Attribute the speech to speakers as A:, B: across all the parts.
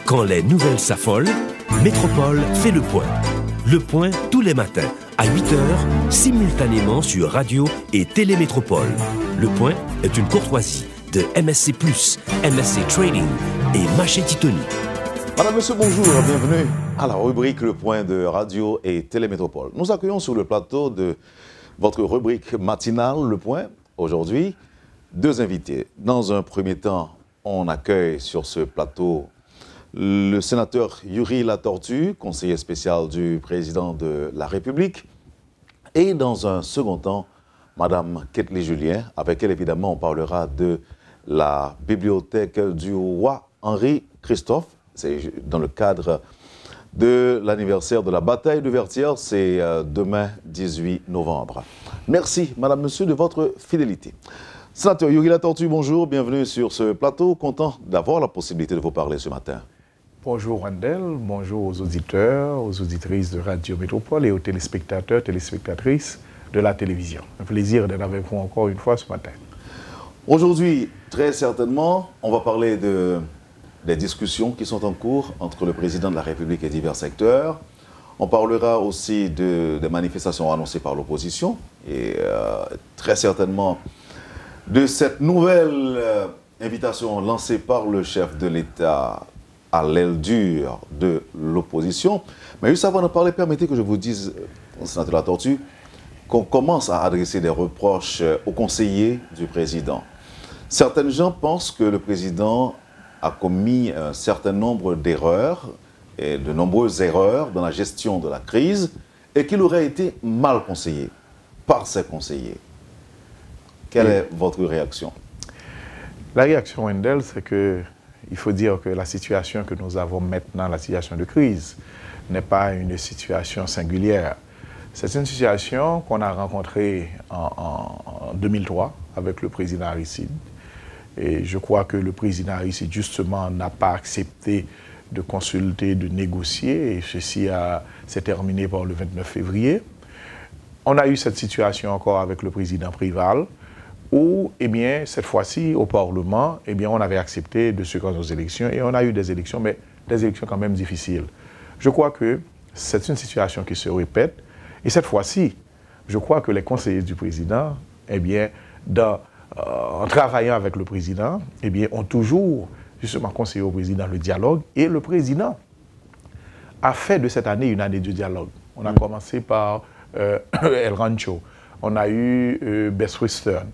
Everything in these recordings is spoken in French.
A: Quand les nouvelles s'affolent, Métropole fait le point. Le point tous les matins, à 8h, simultanément sur Radio et Télémétropole. Le point est une courtoisie de MSC+, MSC Trading et Maché Titoni.
B: Madame, Monsieur, bonjour, bienvenue à la rubrique Le Point de Radio et Télémétropole. Nous accueillons sur le plateau de votre rubrique matinale Le Point, aujourd'hui, deux invités. Dans un premier temps, on accueille sur ce plateau le sénateur Yuri Latortue, conseiller spécial du président de la République. Et dans un second temps, Madame Ketli Julien, avec elle, évidemment, on parlera de la bibliothèque du roi Henri Christophe. C'est dans le cadre de l'anniversaire de la bataille de Vertières, c'est demain 18 novembre. Merci, Madame, Monsieur, de votre fidélité. Sénateur Yuri Latortue, bonjour, bienvenue sur ce plateau. Content d'avoir la possibilité de vous parler ce matin.
C: Bonjour Wendell, bonjour aux auditeurs, aux auditrices de Radio Métropole et aux téléspectateurs, téléspectatrices de la télévision. Un plaisir d'être avec vous encore une fois ce matin.
B: Aujourd'hui, très certainement, on va parler des discussions qui sont en cours entre le président de la République et divers secteurs. On parlera aussi des manifestations annoncées par l'opposition et très certainement de cette nouvelle invitation lancée par le chef de l'État à l'aile dure de l'opposition. Mais juste avant de parler, permettez que je vous dise, sénateur Latortue, qu'on commence à adresser des reproches aux conseillers du président. Certains gens pensent que le président a commis un certain nombre d'erreurs, et de nombreuses erreurs dans la gestion de la crise, et qu'il aurait été mal conseillé par ses conseillers. Quelle est votre réaction?
C: La réaction, Wendell, c'est que il faut dire que la situation que nous avons maintenant, la situation de crise, n'est pas une situation singulière. C'est une situation qu'on a rencontrée en 2003 avec le président Aristide. Et je crois que le président Aristide, justement, n'a pas accepté de consulter, de négocier. Et ceci s'est terminé par le 29 février. On a eu cette situation encore avec le président Prival, où, eh bien, cette fois-ci, au Parlement, eh bien, on avait accepté de se rendre aux élections et on a eu des élections, mais des élections quand même difficiles. Je crois que c'est une situation qui se répète et cette fois-ci, je crois que les conseillers du président, eh bien, en travaillant avec le président, eh bien, ont toujours justement conseillé au président le dialogue et le président a fait de cette année une année de dialogue. On a commencé par El Rancho, on a eu Best Western.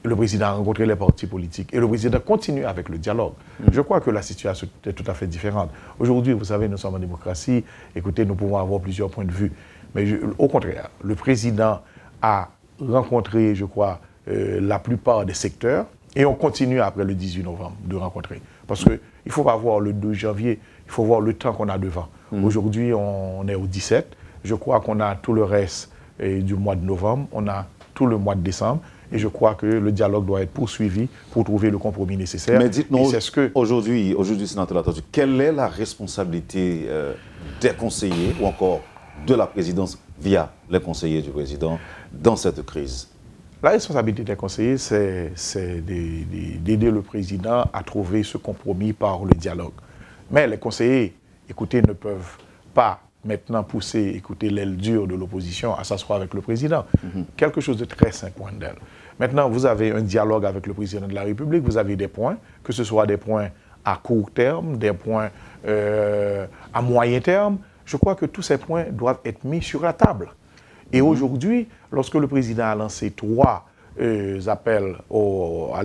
C: Le président a rencontré les partis politiques et le président continue avec le dialogue. Je crois que la situation est tout à fait différente. Aujourd'hui, vous savez, nous sommes en démocratie. Écoutez, nous pouvons avoir plusieurs points de vue. Mais au contraire, le président a rencontré, je crois, la plupart des secteurs et on continue après le 18 novembre de rencontrer. Parce qu'il ne faut pas voir le 2 janvier, il faut voir le temps qu'on a devant. Aujourd'hui, on est au 17. Je crois qu'on a tout le reste du mois de novembre. On a tout le mois de décembre. Et je crois que le dialogue doit être poursuivi pour trouver le compromis nécessaire.
B: Mais dites-nous, aujourd'hui, sénateur Latortue, quelle est la responsabilité des conseillers ou encore de la présidence via les conseillers du président dans cette crise?
C: La responsabilité des conseillers, c'est d'aider le président à trouver ce compromis par le dialogue. Mais les conseillers, écoutez, ne peuvent pas maintenant pousser, écoutez, l'aile dure de l'opposition à s'asseoir avec le président. Quelque chose de très simple, Wendell. Maintenant, vous avez un dialogue avec le président de la République, vous avez des points, que ce soit des points à court terme, des points à moyen terme. Je crois que tous ces points doivent être mis sur la table. Et aujourd'hui, lorsque le président a lancé 3 appels à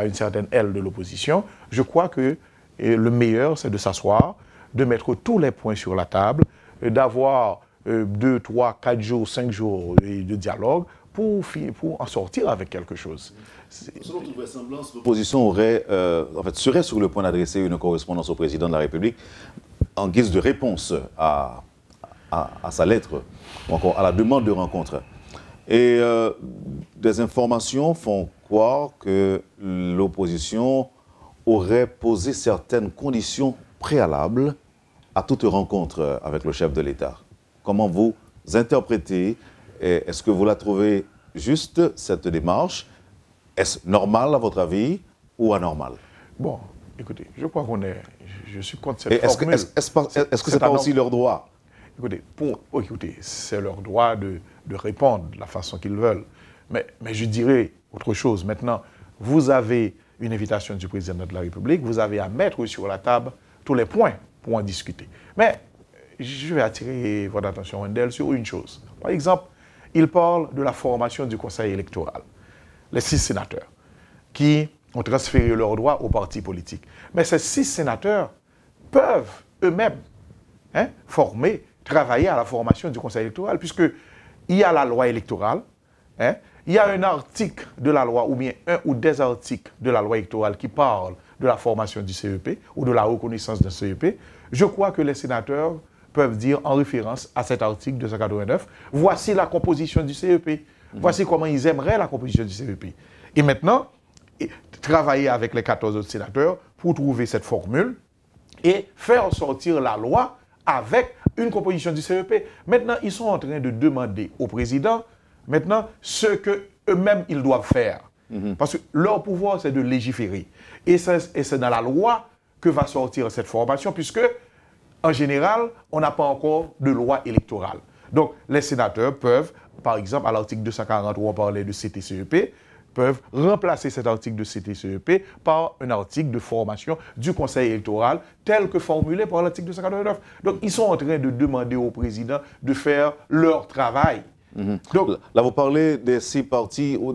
C: une certaine aile de l'opposition, je crois que le meilleur, c'est de s'asseoir, de mettre tous les points sur la table, d'avoir 2, 3, 4 jours, 5 jours de dialogue pour en sortir avec quelque chose.
B: Selon toute vraisemblance, l'opposition serait sur le point d'adresser une correspondance au président de la République en guise de réponse à sa lettre, ou encore à la demande de rencontre. Et des informations font croire que l'opposition aurait posé certaines conditions préalables à toute rencontre avec le chef de l'État. Comment vous interprétez, est-ce que vous la trouvez juste, cette démarche? Est-ce normal à votre avis ou anormal?
C: Bon, Écoutez, je crois je suis contre cette formule.
B: Est-ce que ce n'est pas aussi leur droit?
C: Écoutez, c'est leur droit de répondre de la façon qu'ils veulent. Mais je dirais autre chose. Maintenant, vous avez une invitation du président de la République, vous avez à mettre sur la table tous les points pour en discuter. Mais je vais attirer votre attention, Wendell, sur une chose. Par exemple, il parle de la formation du Conseil électoral. Les 6 sénateurs qui ont transféré leurs droits aux partis politiques. Mais ces 6 sénateurs peuvent eux-mêmes travailler à la formation du Conseil électoral, puisqu'il y a la loi électorale, il y a un article de la loi, ou bien un ou des articles de la loi électorale qui parlent de la formation du CEP ou de la reconnaissance d'un CEP. Je crois que les sénateurs peuvent dire en référence à cet article 289, voici la composition du CEP, voici comment ils aimeraient la composition du CEP. Et maintenant, travailler avec les 14 autres sénateurs pour trouver cette formule et faire sortir la loi avec une composition du CEP. Maintenant, ils sont en train de demander au président maintenant ce qu'eux-mêmes ils doivent faire. Parce que leur pouvoir, c'est de légiférer. Et c'est dans la loi que va sortir cette formation, puisque, en général, on n'a pas encore de loi électorale. Donc, les sénateurs peuvent, par exemple, à l'article 240 où on parlait de CTCEP, peuvent remplacer cet article de CTCEP par un article de formation du Conseil électoral tel que formulé par l'article 249. Donc, ils sont en train de demander au président de faire leur travail. Donc,
B: là, vous parlez des 6 partis ou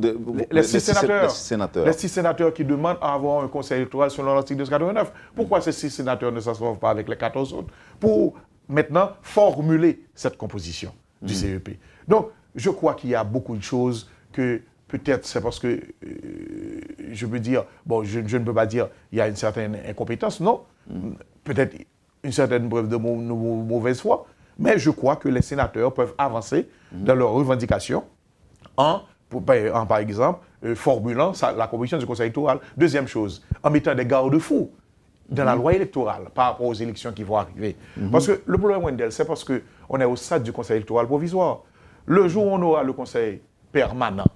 C: les 6 sénateurs.
B: 6 sénateurs.
C: Les 6 sénateurs qui demandent à avoir un conseil électoral selon l'article 289. Pourquoi ces 6 sénateurs ne s'assoient pas avec les 14 autres pour maintenant formuler cette composition du CEP? Donc, je crois qu'il y a beaucoup de choses que peut-être c'est parce que je veux dire, bon, je ne peux pas dire il y a une certaine incompétence, non. Peut-être une certaine preuve de mauvaise foi. Mais je crois que les sénateurs peuvent avancer dans leurs revendications en par exemple, formulant la composition du Conseil électoral. Deuxième chose, en mettant des garde-fous dans la loi électorale par rapport aux élections qui vont arriver. Parce que le problème, Wendell, c'est parce qu'on est au stade du Conseil électoral provisoire. Le jour où on aura le Conseil permanent,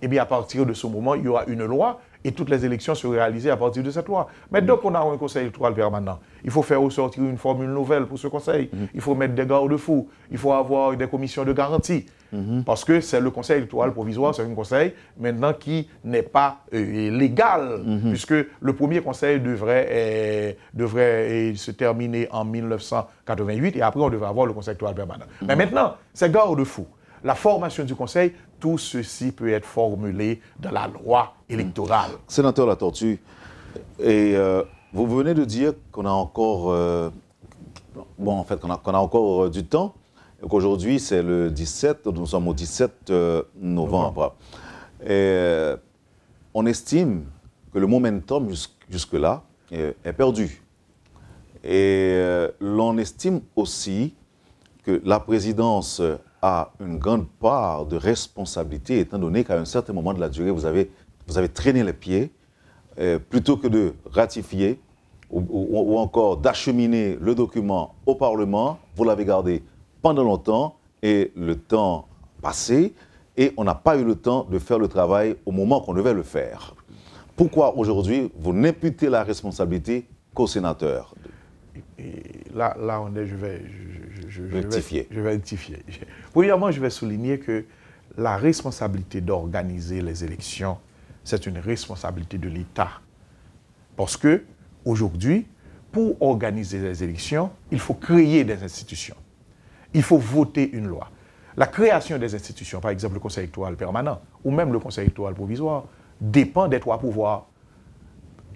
C: eh bien, à partir de ce moment, il y aura une loi et toutes les élections seront réalisées à partir de cette loi. Mais donc, on a un conseil électoral permanent. Il faut faire ressortir une formule nouvelle pour ce conseil. Il faut mettre des garde-fous. Il faut avoir des commissions de garantie. Parce que c'est le conseil électoral provisoire, c'est un conseil maintenant qui n'est pas légal, puisque le premier conseil devrait se terminer en 1988 et après, on devrait avoir le conseil électoral permanent. Mais maintenant, c'est garde-fous. La formation du conseil, tout ceci peut être formulé dans la loi électorale.
B: Sénateur Latortue, et vous venez de dire qu'on a encore, qu'on a encore du temps, et qu'aujourd'hui c'est le 17, nous sommes au 17 novembre. Et on estime que le momentum jusque-là est perdu. Et l'on estime aussi que la présidence a une grande part de responsabilité, étant donné qu'à un certain moment de la durée, vous avez traîné les pieds, plutôt que de ratifier ou encore d'acheminer le document au Parlement, vous l'avez gardé pendant longtemps et le temps passé, et on n'a pas eu le temps de faire le travail au moment qu'on devait le faire. Pourquoi aujourd'hui vous n'imputez la responsabilité qu'aux sénateurs?
C: Là, je vais rectifier. Premièrement, je vais souligner que la responsabilité d'organiser les élections, c'est une responsabilité de l'État. Parce que aujourd'hui, pour organiser les élections, il faut créer des institutions. Il faut voter une loi. La création des institutions, par exemple le Conseil électoral permanent ou même le Conseil électoral provisoire, dépend des 3 pouvoirs.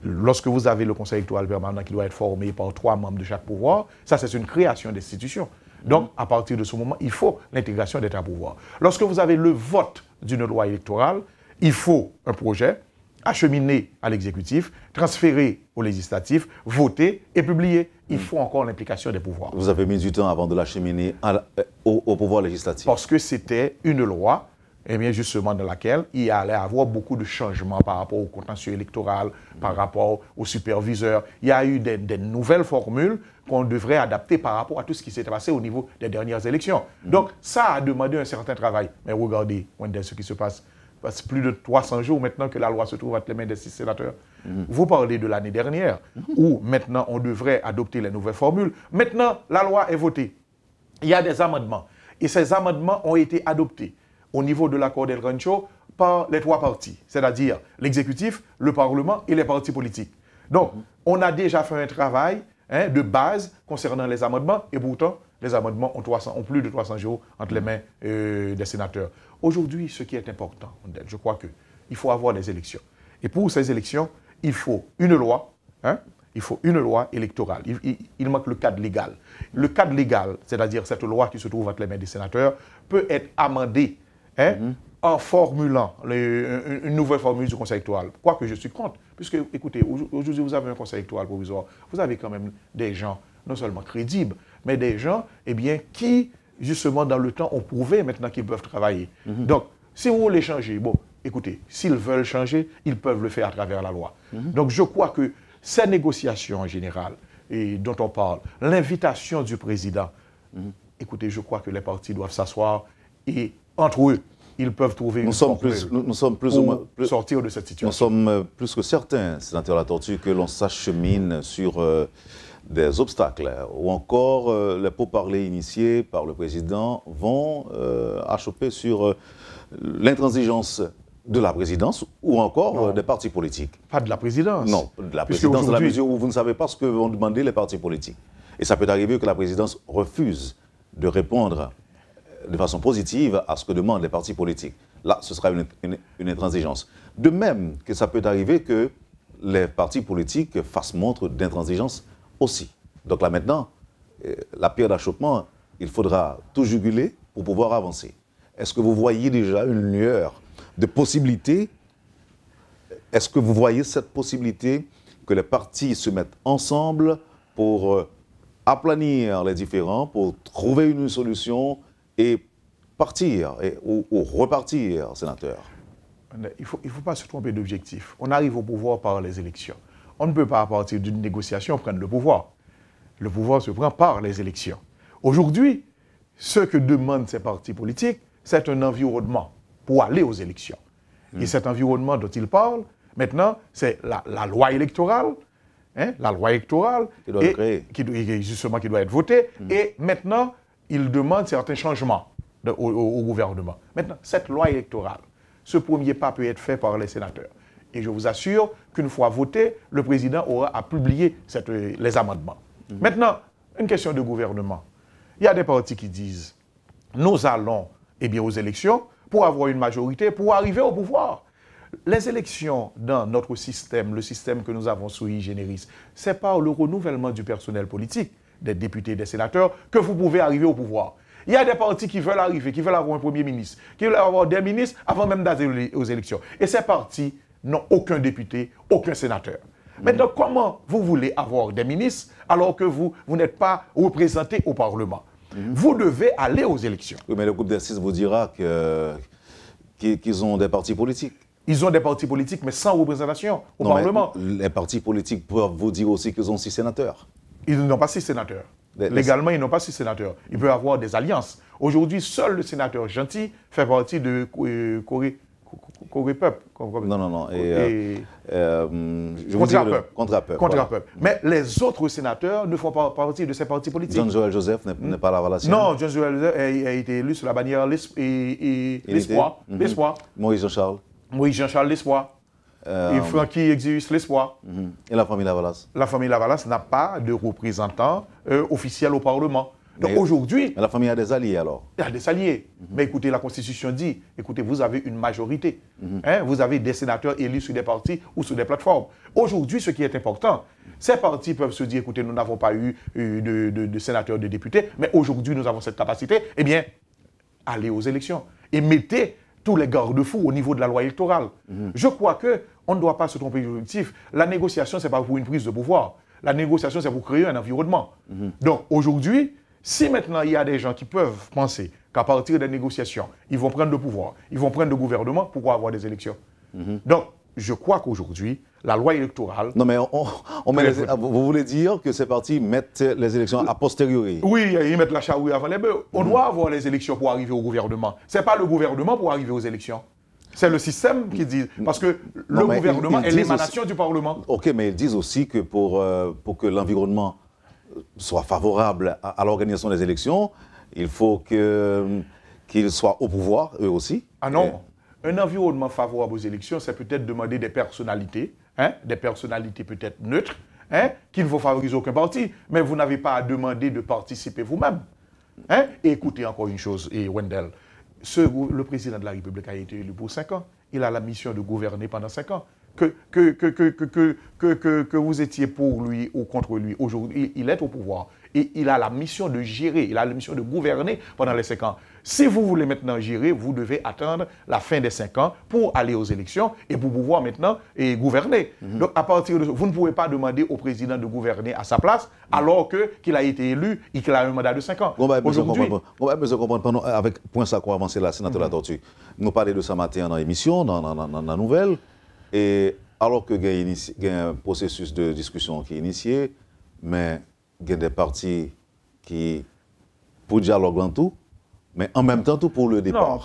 C: Lorsque vous avez le Conseil électoral permanent qui doit être formé par 3 membres de chaque pouvoir, ça c'est une création d'institutions. Donc, à partir de ce moment, il faut l'intégration des 3 pouvoirs. Lorsque vous avez le vote d'une loi électorale, il faut un projet acheminé à l'exécutif, transféré au législatif, voté et publié. Il faut encore l'implication des pouvoirs.
B: Vous avez mis du temps avant de l'acheminer au pouvoir législatif.
C: Parce que c'était une loi, eh bien justement dans laquelle il allait avoir beaucoup de changements par rapport au contentieux électoral, par rapport aux superviseurs. Il y a eu des nouvelles formules qu'on devrait adapter par rapport à tout ce qui s'est passé au niveau des dernières élections. Donc ça a demandé un certain travail. Mais regardez, Wendell, ce qui se passe c'est plus de 300 jours maintenant que la loi se trouve entre les mains des 6 sénateurs. Vous parlez de l'année dernière, où maintenant on devrait adopter les nouvelles formules. Maintenant, la loi est votée. Il y a des amendements. Et ces amendements ont été adoptés au niveau de l'accord d'El Rancho par les 3 partis, c'est-à-dire l'exécutif, le Parlement et les partis politiques. Donc, on a déjà fait un travail de base concernant les amendements, et pourtant, les amendements ont plus de 300 jours entre les mains des sénateurs. Aujourd'hui, ce qui est important, je crois qu'il faut avoir des élections. Et pour ces élections, il faut une loi, il faut une loi électorale. Il manque le cadre légal. Le cadre légal, c'est-à-dire cette loi qui se trouve entre les mains des sénateurs, peut être amendée en formulant une nouvelle formule du conseil électoral. Quoique je suis contre, puisque, écoutez, aujourd'hui vous avez un conseil électoral provisoire, vous avez quand même des gens non seulement crédibles, mais des gens qui, justement, dans le temps, ont prouvé maintenant qu'ils peuvent travailler. Donc, si vous voulez changer, bon, écoutez, s'ils veulent changer, ils peuvent le faire à travers la loi. Donc, je crois que ces négociations en général, et dont on parle, l'invitation du président, écoutez, je crois que les partis doivent s'asseoir et, entre eux, ils peuvent trouver une formule pour sortir de cette situation.
B: Nous sommes plus que certains, sénateur Latortue, que l'on s'achemine sur des obstacles, ou encore les pourparlers initiés par le président vont achoper sur l'intransigeance de la présidence ou encore des partis politiques.
C: Pas de la présidence.
B: Non, de la présidence dans la mesure où vous ne savez pas ce que vont demander les partis politiques. Et ça peut arriver que la présidence refuse de répondre de façon positive à ce que demandent les partis politiques. Là, ce sera une intransigeance. De même que ça peut arriver que les partis politiques fassent montre d'intransigeance aussi. Donc là maintenant, la pierre d'achoppement, il faudra tout juguler pour pouvoir avancer. Est-ce que vous voyez déjà une lueur de possibilité? Est-ce que vous voyez cette possibilité que les partis se mettent ensemble pour aplanir les différends, pour trouver une solution et partir ou repartir, sénateur?
C: Il ne faut pas se tromper d'objectif. On arrive au pouvoir par les élections. On ne peut pas, à partir d'une négociation, prendre le pouvoir. Le pouvoir se prend par les élections. Aujourd'hui, ce que demandent ces partis politiques, c'est un environnement pour aller aux élections. Et cet environnement dont ils parlent, maintenant, c'est la loi électorale, la loi électorale
B: qui doit être créée.
C: Qui doit être votée. Et maintenant, ils demandent certains changements au gouvernement. Maintenant, cette loi électorale, ce premier pas peut être fait par les sénateurs. Et je vous assure qu'une fois voté, le président aura à publier les amendements. Maintenant, une question de gouvernement. Il y a des partis qui disent, nous allons aux élections pour avoir une majorité, pour arriver au pouvoir. Les élections dans notre système, le système que nous avons sui generis, c'est par le renouvellement du personnel politique, des députés, des sénateurs, que vous pouvez arriver au pouvoir. Il y a des partis qui veulent arriver, qui veulent avoir un premier ministre, qui veulent avoir des ministres avant même d'aller aux élections. Et ces partis n'ont aucun député, aucun sénateur. Maintenant, comment vous voulez avoir des ministres alors que vous n'êtes pas représentés au Parlement? Vous devez aller aux élections.
B: Oui, mais le groupe des 6 vous dira qu'ils ont des partis politiques.
C: Ils ont des partis politiques, mais sans représentation au Parlement.
B: Les partis politiques peuvent vous dire aussi qu'ils ont 6 sénateurs.
C: Ils n'ont pas 6 sénateurs. Légalement, ils n'ont pas 6 sénateurs. Il peut y avoir des alliances. Aujourd'hui, seul le sénateur Gentil fait partie de Corée-Peuple.
B: Non.
C: Contre-Peuple. Mais les autres sénateurs ne font pas partie de ces partis politiques.
B: John-Joël Joseph n'est pas la relation.
C: Non, John-Joël Joseph a été élu sur la bannière l'Espoir.
B: Moïse Jean-Charles.
C: Moïse Jean-Charles l'Espoir. Et Francky Exilus l'Espoir.
B: Et la famille Lavalas?
C: La famille Lavalas n'a pas de représentant officiel au Parlement. Donc aujourd'hui...
B: Mais la famille a des alliés alors?
C: Il y a des alliés. Mais écoutez, la Constitution dit, écoutez, vous avez une majorité. Vous avez des sénateurs élus sur des partis ou sur des plateformes. Aujourd'hui, ce qui est important, ces partis peuvent se dire, écoutez, nous n'avons pas eu de sénateurs, de députés, mais aujourd'hui, nous avons cette capacité. Eh bien, allez aux élections et mettez tous les garde-fous au niveau de la loi électorale. Je crois qu'on ne doit pas se tromper d'objectif. La négociation, ce n'est pas pour une prise de pouvoir. La négociation, c'est pour créer un environnement. Donc, aujourd'hui, si maintenant il y a des gens qui peuvent penser qu'à partir des négociations, ils vont prendre le pouvoir, ils vont prendre le gouvernement, pourquoi avoir des élections? Donc, je crois qu'aujourd'hui, la loi électorale...
B: Non, mais vous voulez dire que ces partis mettent les élections a posteriori?
C: Oui, ils mettent la charrue avant les bœufs. On doit avoir les élections pour arriver au gouvernement. Ce n'est pas le gouvernement pour arriver aux élections. C'est le système qui dit. Parce que le gouvernement est l'émanation du Parlement.
B: OK, mais ils disent aussi que pour que l'environnement soit favorable à l'organisation des élections, il faut qu'ils soient au pouvoir, eux aussi.
C: Ah non. Un environnement favorable aux élections, c'est peut-être demander des personnalités peut-être neutres, qui ne vont favoriser aucun parti, mais vous n'avez pas à demander de participer vous-même. Et écoutez encore une chose, Wendell, le président de la République a été élu pour 5 ans. Il a la mission de gouverner pendant 5 ans. Que vous étiez pour lui ou contre lui, aujourd'hui, il est au pouvoir. Et il a la mission de gérer, il a la mission de gouverner pendant les 5 ans. Si vous voulez maintenant gérer, vous devez attendre la fin des 5 ans pour aller aux élections et pour pouvoir maintenant gouverner. Donc, à partir de vous ne pouvez pas demander au président de gouverner à sa place alors qu'il a été élu et qu'il a un mandat de 5 ans.
B: Aujourd'hui, avec point ça qu'on a avancé là, sénateur La Tortue. Nous parlons de ça matin dans l'émission, dans la nouvelle. Et alors que il y a un processus de discussion qui est initié, mais il y a des partis qui, pour dialogue en tout, mais en même temps tout pour le départ.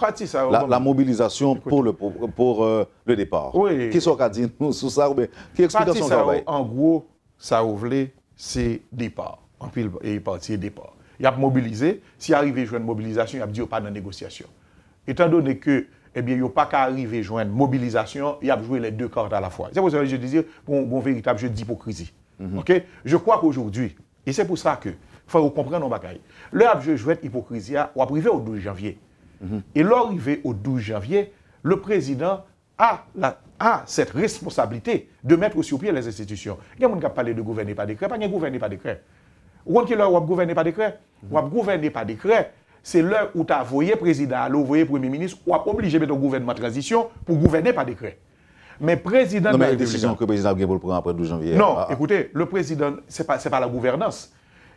C: Non,
B: la mobilisation pour le départ.
C: Oui.
B: Qui sont dit nous sur ça, mais qui explication ça va?
C: En gros, ça ouvre c'est départ. En pile et parti départ. Il a mobilisé, si arrivé joindre mobilisation, il a dit pas de négociation. Étant donné que il n'y a pas qu'à arriver à joindre mobilisation, il y a joué les deux cartes à la fois. C'est pour ça que je disais, bon véritable jeu d'hypocrisie. Okay? Je crois qu'aujourd'hui, et c'est pour ça que, il faut comprendre nos bagailles, le jeu joué d'hypocrisie, on a arrivé au 12 janvier. Et l'arrivée au 12 janvier, le président a cette responsabilité de mettre sur pied les institutions. Il y a des gens qui ont parlé de gouverner par décret, pas de gouverner par décret. Ou qui leur gouverner par décret, ou gouverner par décret. C'est l'heure où tu as envoyé président, ou envoyé premier ministre, ou a obligé de mettre un gouvernement de transition pour gouverner par décret. Mais président...
B: Non, mais la décision que le président a pris pour après 12 janvier...
C: Non, écoutez, le président, ce n'est pas la gouvernance.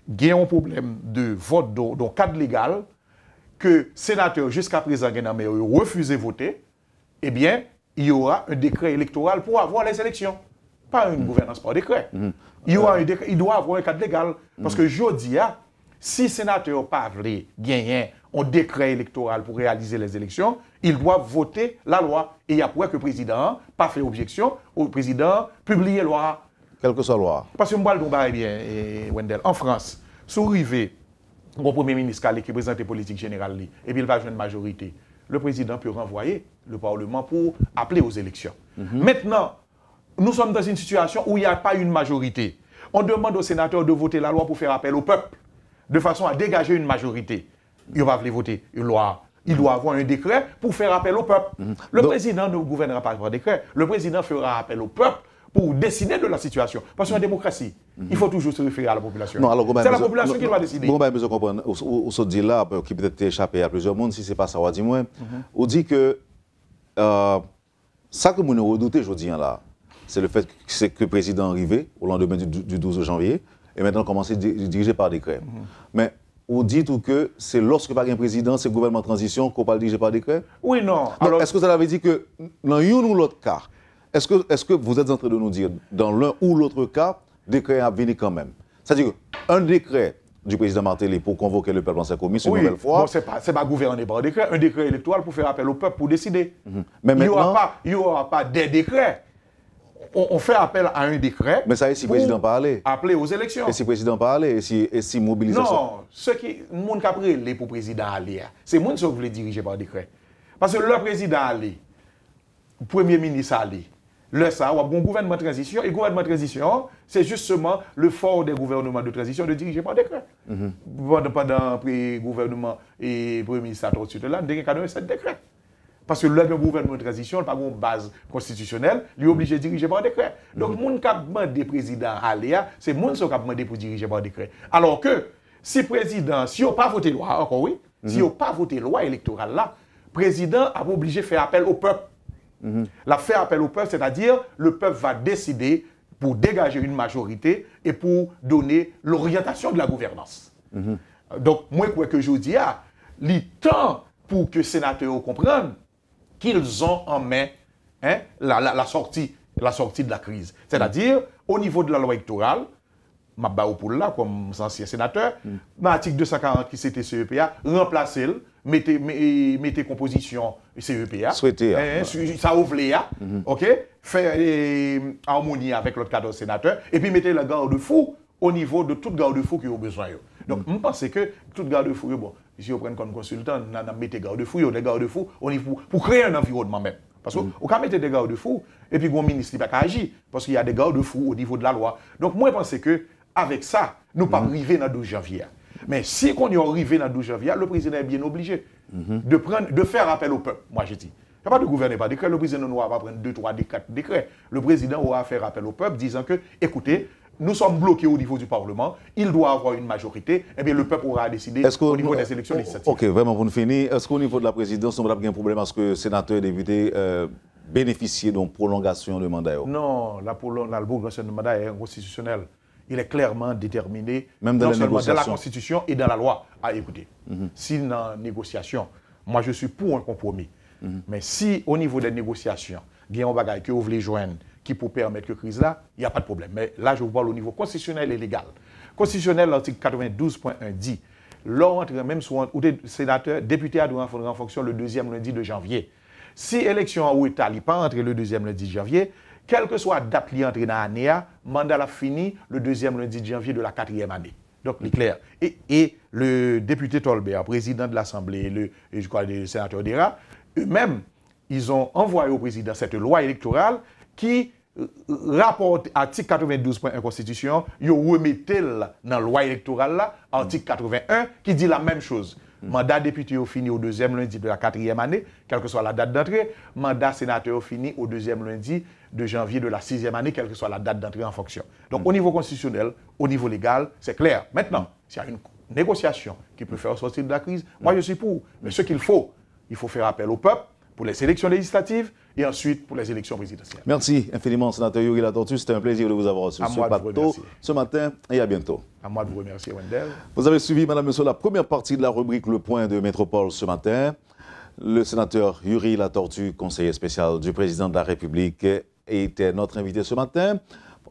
C: Il y a un problème de vote dans le cadre légal que sénateur jusqu'à présent refusé de voter, eh bien, il y aura un décret électoral pour avoir les élections. Pas une gouvernance par décret. Il doit avoir un cadre légal. Parce que je dis, si le sénateur n'a pas voulu gagner un décret électoral pour réaliser les élections, il doit voter la loi. Et il y a pour que le président n'a pas fait objection, le président publie la loi.
B: Quelle que soit la loi.
C: Parce que moi, je bien, Wendell, en France, si vous arrivez, le premier ministre qui présente la politique générale, et puis il va jouer une majorité, le président peut renvoyer le Parlement pour appeler aux élections. Maintenant, nous sommes dans une situation où il n'y a pas une majorité. On demande aux sénateurs de voter la loi pour faire appel au peuple, de façon à dégager une majorité. Il va voter une loi. Il doit avoir un décret pour faire appel au peuple. Le président ne gouvernera pas par décret. Le président fera appel au peuple pour décider de la situation. Parce qu'en démocratie, il faut toujours se référer à la population. C'est la population qui doit décider.
B: Bon, je comprends. On se dit là, qui peut-être échappé à plusieurs mondes, si ce n'est pas ça, on dit moi. On dit que ça que nous redoutons aujourd'hui là, c'est le fait que le président est arrivé au lendemain du 12 janvier et maintenant commencer à diriger par décret. Mais on dit tout que c'est lorsque pas un président, c'est le gouvernement de transition qu'on va diriger par décret?
C: Oui, non.
B: Alors, est-ce que ça veut dire que dans un ou l'autre cas, est-ce que vous êtes en train de nous dire, dans l'un ou l'autre cas, décret a venu quand même? C'est-à-dire qu'un décret du président Martelly pour convoquer le peuple en sa commission une nouvelle fois...
C: Bon, c'est pas gouverner par décret, un décret électoral pour faire appel au peuple pour décider.
B: Mais maintenant,
C: il n'y aura pas des décrets. On fait appel à un décret.
B: Mais ça, et si le président parlait?
C: Appeler aux élections.
B: Et si le président parlait? Et si mobilisation?
C: Non, ce qui monde qui a pris les pour président aller, c'est monde qui voulait diriger par décret. Parce que le président aller, le premier ministre aller, le ça, on a un gouvernement de transition. Et le gouvernement de transition, c'est justement le fort des gouvernements de transition de diriger par décret. Pendant le gouvernement et le premier ministre a tout de là, il y a 7 décrets. Parce que le gouvernement de transition n'a pas une base constitutionnelle, il est obligé de diriger par décret. Donc, le monde qui a demandé président Aléa, c'est le monde qui a demandé pour diriger par décret. Alors que, si le président, si on n'a pas voté loi, encore oui, si on n'a pas voté loi électorale là, le président a obligé de faire appel au peuple. La faire appel au peuple, c'est-à-dire le peuple va décider pour dégager une majorité et pour donner l'orientation de la gouvernance. Donc, moi, quoi que je dis, il est temps pour que les sénateurs comprennent qu'ils ont en main la sortie de la crise. C'est-à-dire, au niveau de la loi électorale, ma bao pour là, comme ancien sénateur, l'article 240 qui c'était CEPA, remplacez-le, mettez composition CEPA.
B: Souhaité.
C: Ça ouvre ok? Faire harmonie avec l'autre cadre sénateur, et puis mettez le garde-fou au niveau de tout garde-fou qui a besoin. Donc, je pense que tout garde-fou, bon, si vous prenez comme consultant, on mettez garde-fou, des garde-fous pour créer un environnement même. Parce qu'on peut mettre des garde-fous, et puis le ministre n'a pas agir, parce qu'il y a des garde-fous au niveau de la loi. Donc, moi, je pense que avec ça, nous ne pouvons pas arriver dans le 12 janvier. Mais si on est arrivé dans le 12 janvier, le président est bien obligé de faire appel au peuple. Moi, je dis. Il n'y a pas de gouverner par décret. Le président ne va pas prendre 2, 3, 4 décrets. Le président aura fait appel au peuple disant que, écoutez, nous sommes bloqués au niveau du Parlement, il doit avoir une majorité, et bien le peuple aura décidé au niveau des élections législatives.
B: Ok, vraiment, pour nous finir, est-ce qu'au niveau de la présidence, on a un problème parce que les sénateurs et députés bénéficient d'une prolongation de mandat?
C: Non, la prolongation de mandat est inconstitutionnelle. Il est clairement déterminé,
B: même dans
C: non
B: les
C: seulement dans la
B: négociations.
C: Constitution et dans la loi. Ah, écoutez, si dans la négociation, moi je suis pour un compromis, mais si au niveau des négociations, il y a un bagage que vous voulez joindre, qui peut permettre que crise là, il n'y a pas de problème. Mais là, je vous parle au niveau constitutionnel et légal. Constitutionnel, l'article 92.1 dit, l'entrée même soit ou des sénateurs, députés à doivent entrer en fonction le deuxième lundi de janvier. Si l'élection en État n'est pas entrée le deuxième lundi de janvier, quelle que soit la date qui entre dans l'année, le mandat a fini le deuxième lundi de janvier de la 4e année. Donc, c'est clair. Et le député Tolbert, président de l'Assemblée, je crois le sénateur Dera, eux-mêmes, ils ont envoyé au président cette loi électorale qui rapporte article 92.1 Constitution, ils remettent dans la loi électorale, là, article 81, qui dit la même chose. Mandat député au fini au deuxième lundi de la 4e année, quelle que soit la date d'entrée. Mandat sénateur au fini au deuxième lundi de janvier de la 6e année, quelle que soit la date d'entrée en fonction. Donc au niveau constitutionnel, au niveau légal, c'est clair. Maintenant, s'il y a une négociation qui peut faire sortir de la crise, moi je suis pour. Mais ce qu'il faut faire appel au peuple pour les élections législatives et ensuite pour les élections présidentielles.
B: Merci infiniment, sénateur Yuri Latortue. C'était un plaisir de vous avoir reçu sur plateau ce matin et à bientôt.
C: À moi de vous remercier, Wendell.
B: Vous avez suivi, madame, monsieur, la première partie de la rubrique Le Point de Métropole ce matin. Le sénateur Yuri Latortue, conseiller spécial du président de la République, était notre invité ce matin.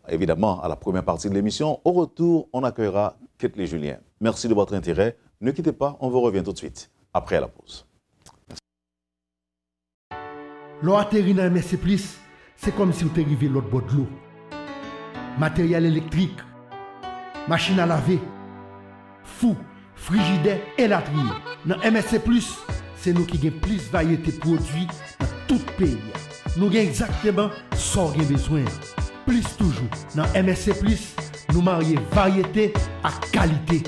B: Évidemment, à la première partie de l'émission. Au retour, on accueillera Ketley Julien. Merci de votre intérêt. Ne quittez pas, on vous revient tout de suite, après la pause.
D: L'eau atterrit dans MSC+, c'est comme si vous étiez arrivé l'autre bord de l'eau. Matériel électrique, machine à laver, fou, frigidaire et latrine. Dans MSC+, c'est nous qui avons plus de variété de produits dans tout le pays. Nous avons exactement ce qu'on a besoin. Plus toujours. Dans MSC+, nous marions variété à qualité.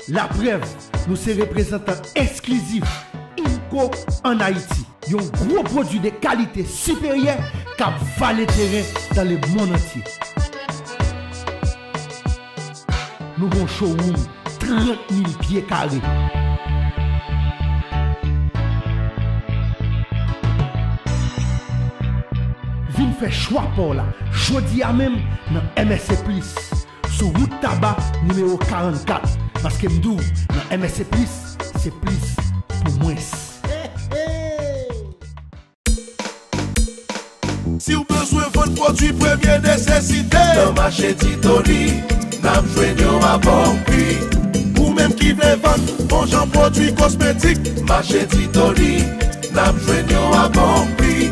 D: La preuve, nous sommes représentants exclusifs INCO en Haïti. Un gros produit de qualité supérieure qui a valé terrain dans le monde entier. Nous avons un showroom 30 000 pieds carrés. Vin fait choix pour là. Jodi à même dans MSC+, sur route tabac numéro 44. Parce que m'dou, dans MSC+, c'est plus pour moins.
E: Si vous avez besoin de votre produit premier nécessité, dans marché Titoni, n'a besoin à bon prix. Ou même qui veut vendre bon genre produits cosmétiques, marché Titoni, n'a besoin à bon prix.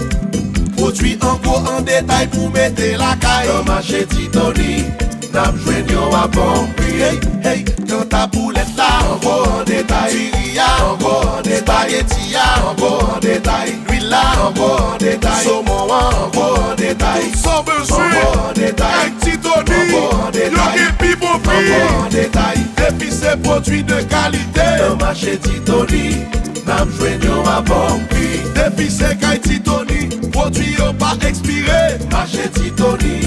E: Produits en gros en détail pour mettre la caille, dans marché Titoni, n'a besoin à bon prix. Hey, hey, quand ta boulette là, en gros en détail, Tyria, en gros en détail, Tia, en gros en détail, l'huile là, en gros en détail, saumon en gros en détail, sans besoin, en détail, avec Titoni, en détail, et bon prix, en détail, et puis c'est produits de qualité, dans marché Titoni, n'a besoin à bon prix, et puis c'est Kai Titoni, produits pas expiré, marché Titoni,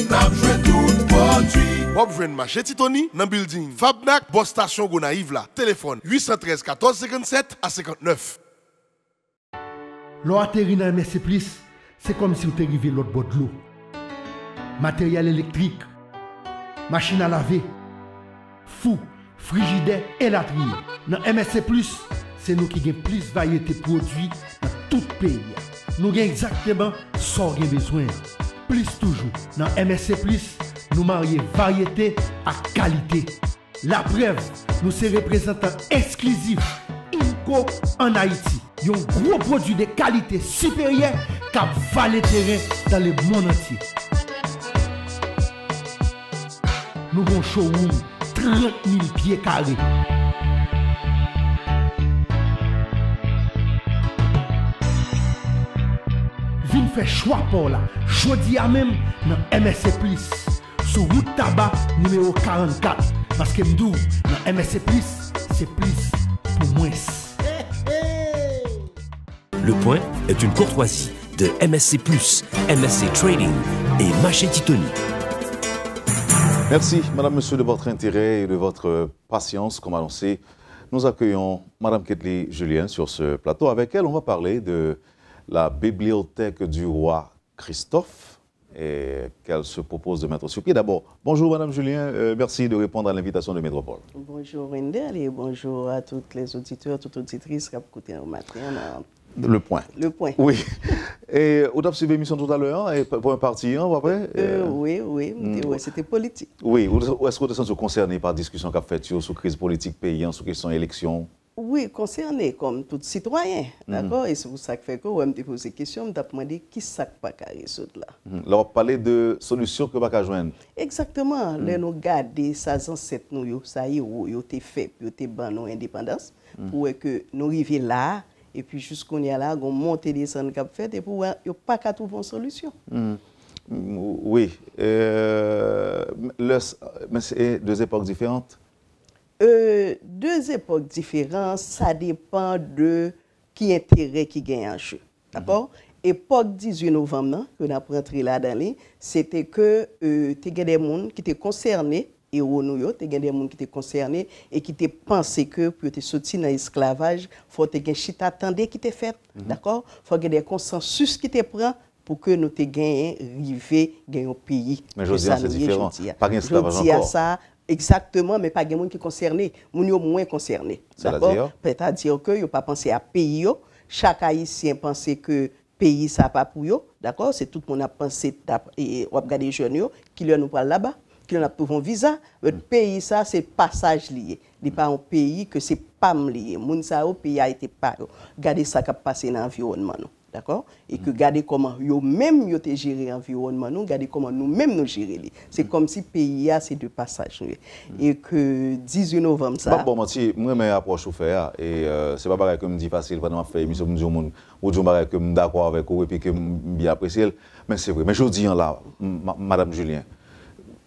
E: n'a besoin tout produit. Wap jwen marché Titoni dans building Fabnac, Boss Station Gonaïve là. Téléphone 813 14 57 à 59.
D: L'eau atterrit dans MSC+, c'est comme si vous étiez arrivé l'autre bord de l'eau. Matériel électrique, machine à laver, fou, frigidaire et latrine. Dans MSC+, c'est nous qui avons plus de variété de produits dans tout le pays. Nous avons exactement ce qu'on a besoin. Plus toujours. Dans MSC+, nous marions variété à qualité. La preuve, nous sommes représentants exclusifs INCO en Haïti. Un gros produit de qualité supérieure qui va le terrain dans le monde entier. Nous avons un showroom 30 000 pieds carrés. Vin fait choix pour là. Jodi à même dans MSC Plus. Sur route tabac numéro 44. Parce que m'dou, dans MSC Plus, c'est plus pour moins.
A: Le Point est une courtoisie de MSC+, MSC Trading et Machete Tony.
B: Merci, madame, monsieur, de votre intérêt et de votre patience. Comme annoncé, nous accueillons madame Ketli Julien sur ce plateau. Avec elle, on va parler de la bibliothèque du roi Christophe et qu'elle se propose de mettre sur pied. D'abord, bonjour madame Julien, merci de répondre à l'invitation de Métropole.
F: Bonjour Wendell et bonjour à toutes les auditeurs, toutes auditrices qui ont écouté un matin.
B: Le Point.
F: Le Point.
B: Oui. Et vous avez suivi l'émission tout à l'heure, et pour un parti, après
F: Oui, c'était politique.
B: Oui, est-ce que vous êtes concerné par la discussion qu'a faite sur la crise politique paysan, sur la question élection?
F: Oui, concerné comme tout citoyen, d'accord? Et c'est pour ça que fait que je me pose des questions, je me demande qui ça pas qu'à résoudre là.
B: Là, on va parler de solutions que pas joindre.
F: Exactement. Là, nous regardons ces ancêtres, nous, ça y est, ils ont fait, ils ont ban nos indépendance, pour que nous arrivions là, et puis jusqu'on y a là, on monte des descendre cap fait, et pour ne pas qu'à trouver une solution.
B: Oui. Mais c'est deux époques différentes?
F: Deux époques différentes, ça dépend de qui intérêt qui gagne en jeu. D'accord? Époque 18 novembre, que nous avons rentré là-dedans, c'était que tu as des gens qui étaient concernés, et au New York, tu as des gens qui étaient concernés et qui étaient pensé que pour te sortir dans l'esclavage, il faut que tu aies chita attendé qui t'est fait. D'accord? Il faut que tu aies des consensus qui te prend pour que nous te gagnions, arriver, gagner un pays.
B: Mais je dis, c'est différent. Pas d'esclavage encore.
F: Ça, exactement, mais pas de gens qui sont concernés. Nous sommes moins concernés. D'accord? C'est-à-dire que n'ont pas pensé à pays. Chaque Haïtien pensait que pays, ça n'a pas pour eux. D'accord? C'est tout le monde a pensé, et on a regardé les jeunes qui nous parlent là-bas, qui nous ont un visa. Le pays, ça, c'est passage lié. Ce n'est pas un pays que c'est pas lié. Moun sa au pays a été pas. Regardez ça qui a passé dans l'environnement. D'accord? Et que regardez comment eux-mêmes ont géré l'environnement, regardez comment nous-mêmes nous gérons. C'est comme si le pays a ces deux passages. Et que 18 novembre, ça.
B: Bon, moi, je approche au faire. Et c'est pas pareil que je me dis facile pendant ma fait émission, je me dis que je suis d'accord avec vous et puis que je bien apprécié. Mais c'est vrai. Mais je dis là, madame Julien,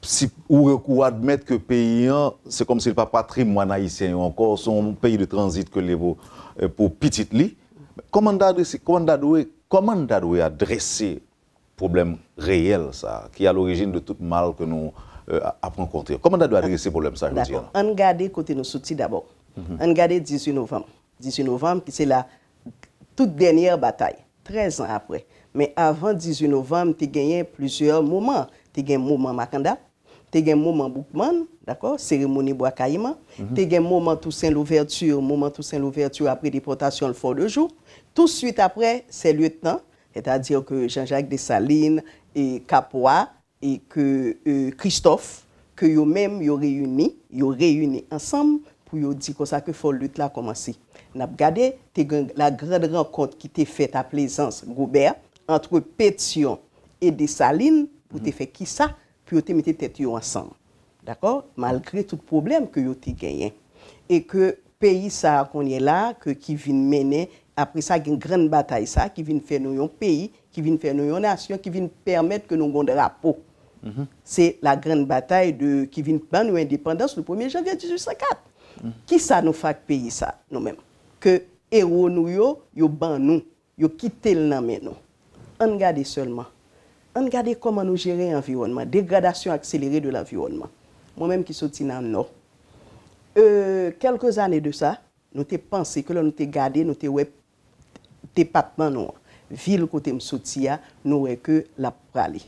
B: si vous admettez que le pays, c'est comme si le patrimoine haïtien encore, son pays de transit que les pour petit lit. Comment doit adresser le problème réel ça, qui est à l'origine de tout mal que nous avons rencontré? Comment doit adresser ce problème ça?
F: D'accord. On regarde côté nos sorties d'abord. On regarde 18 novembre. 18 novembre, c'est la toute dernière bataille, 13 ans après. Mais avant 18 novembre, tu as gagné plusieurs moments. Tu as gagné le moment Makanda, tu as gagné le moment Boukman, d'accord, cérémonie Bois-Caïma, tu as gagné le moment Toussaint l'ouverture, après déportation le fort de jour. Tout de suite après, c'est lieutenant, c'est-à-dire que Jean-Jacques Dessalines et Capois et que Christophe, que eux-mêmes ils réunis ensemble pour dire que ça que faut lutte là commencer. On a regardé la grande rencontre qui était faite à Plaisance Gobert entre Pétion et Dessalines pour te faire qui ça, puis te mettre tête ensemble. D'accord? Malgré tout problème que vous avez gagné. Et que pays ça qu'on est là, qui vient mener, après ça, il y a une grande bataille ça, qui vient faire nous un pays, qui vient faire nous une nation, qui vient permettre que nous ayons un drapeau. C'est la grande bataille qui vient faire nous indépendance le 1er janvier 1804. Qui ça nous fait pays ça, nous-mêmes? Que héros nous, yo ban nous, yo quitté le nom nous. On regarde seulement. On regarde comment nous gérer l'environnement, dégradation accélérée de l'environnement. Moi-même qui suis dans le Nord. Quelques années de ça, nous avons pensé que nous avons gardé, nous avons département, ville côté Msoutia, nous avons que la pralée.